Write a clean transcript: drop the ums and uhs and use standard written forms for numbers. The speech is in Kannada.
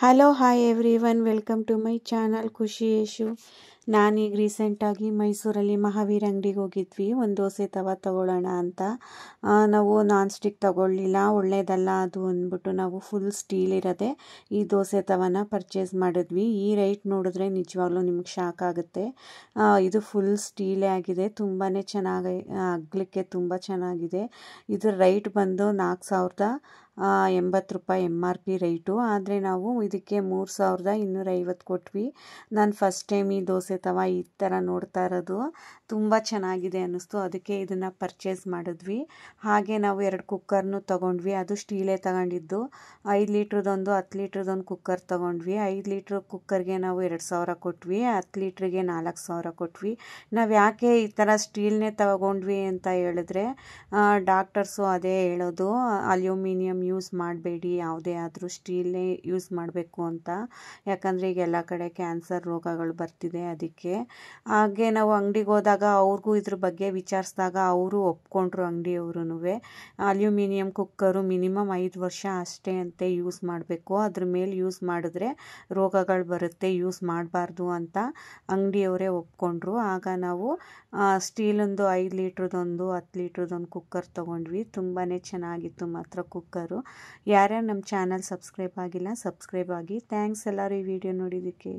Hello hi everyone welcome to my channel Khushi Yashu. ನಾನೀಗ ರೀಸೆಂಟಾಗಿ ಮೈಸೂರಲ್ಲಿ ಮಹಾವೀರ್ ಅಂಗಡಿಗೆ ಹೋಗಿದ್ವಿ ಒಂದು ದೋಸೆ ತವ ತಗೊಳ್ಳೋಣ ಅಂತ. ನಾವು ನಾನ್ ಸ್ಟಿಕ್ ತಗೊಳ್ಳಿಲ್ಲ, ಒಳ್ಳೇದಲ್ಲ ಅದು ಅಂದ್ಬಿಟ್ಟು ನಾವು ಫುಲ್ ಸ್ಟೀಲ್ ಇರೋದೆ ಈ ದೋಸೆ ತವನ ಪರ್ಚೇಸ್ ಮಾಡಿದ್ವಿ. ಈ ರೈಟ್ ನೋಡಿದ್ರೆ ನಿಜವಾಗ್ಲೂ ನಿಮಗೆ ಶಾಕ್ ಆಗುತ್ತೆ. ಇದು ಫುಲ್ ಸ್ಟೀಲೇ ಆಗಿದೆ, ತುಂಬಾ ಚೆನ್ನಾಗಿ ಅಗ್ಲಿಕ್ಕೆ ತುಂಬ ಚೆನ್ನಾಗಿದೆ. ಇದ್ರ ರೈಟ್ ಬಂದು 4,080 ರೂಪಾಯಿ MRP ರೈಟು, ಆದರೆ ನಾವು ಇದಕ್ಕೆ 3,250 ಕೊಟ್ವಿ. ನಾನು ಫಸ್ಟ್ ಟೈಮ್ ಈ ದೋಸೆ ತವ ಈ ಥರ ನೋಡ್ತಾ ಇರೋದು, ತುಂಬ ಚೆನ್ನಾಗಿದೆ ಅನ್ನಿಸ್ತು, ಅದಕ್ಕೆ ಇದನ್ನು ಪರ್ಚೇಸ್ ಮಾಡಿದ್ವಿ. ಹಾಗೆ ನಾವು 2 ಕುಕ್ಕರ್ನು ತೊಗೊಂಡ್ವಿ, ಅದು ಸ್ಟೀಲೇ ತಗೊಂಡಿದ್ದು. 5 ಲೀಟ್ರದೊಂದು 10 ಲೀಟ್ರದೊಂದು ಕುಕ್ಕರ್ ತೊಗೊಂಡ್ವಿ. 5 ಲೀಟ್ರ್ ಕುಕ್ಕರ್ಗೆ ನಾವು 2,000 ಕೊಟ್ವಿ, 10 ಲೀಟ್ರಿಗೆ 4,000 ಕೊಟ್ವಿ. ನಾವು ಯಾಕೆ ಈ ಥರ ಸ್ಟೀಲ್ನೇ ತಗೊಂಡ್ವಿ ಅಂತ ಹೇಳಿದ್ರೆ, ಡಾಕ್ಟರ್ಸು ಅದೇ ಹೇಳೋದು, ಅಲ್ಯೂಮಿನಿಯಂ ಯೂಸ್ ಮಾಡಬೇಡಿ, ಯಾವುದೇ ಆದರೂ ಸ್ಟೀಲ್ನೇ ಯೂಸ್ ಮಾಡಬೇಕು ಅಂತ. ಯಾಕಂದರೆ ಈಗ ಎಲ್ಲ ಕಡೆ ಕ್ಯಾನ್ಸರ್ ರೋಗಗಳು ಬರ್ತಿದೆ ಅದಕ್ಕೆ. ಹಾಗೆ ನಾವು ಅಂಗಡಿಗೆ ಹೋದಾಗ ಅವ್ರಿಗೂ ಇದ್ರ ಬಗ್ಗೆ ವಿಚಾರಿಸಿದಾಗ ಅವರು ಒಪ್ಕೊಂಡ್ರು, ಅಂಗಡಿಯವ್ರೂ. ಅಲ್ಯೂಮಿನಿಯಂ ಕುಕ್ಕರು ಮಿನಿಮಮ್ 5 ವರ್ಷ ಅಷ್ಟೇ ಅಂತೆ ಯೂಸ್ ಮಾಡಬೇಕು, ಅದ್ರ ಮೇಲೆ ಯೂಸ್ ಮಾಡಿದ್ರೆ ರೋಗಗಳು ಬರುತ್ತೆ, ಯೂಸ್ ಮಾಡಬಾರ್ದು ಅಂತ ಅಂಗಡಿಯವರೇ ಒಪ್ಕೊಂಡ್ರು. ಆಗ ನಾವು ಸ್ಟೀಲೊಂದು 5 ಲೀಟ್ರದೊಂದು 10 ಲೀಟ್ರದೊಂದು ಕುಕ್ಕರ್ ತೊಗೊಂಡ್ವಿ. ತುಂಬಾ ಚೆನ್ನಾಗಿತ್ತು ಮಾತ್ರ ಕುಕ್ಕರು. ಯಾರ್ಯಾರು ನಮ್ಮ ಚಾನಲ್ ಸಬ್ಸ್ಕ್ರೈಬ್ ಆಗಿಲ್ಲ ಸಬ್ಸ್ಕ್ರೈಬ್ ಆಗಿ. ಥ್ಯಾಂಕ್ಸ್ ಎಲ್ಲರೂ ಈ ವಿಡಿಯೋ ನೋಡಿದ್ದಕ್ಕೆ.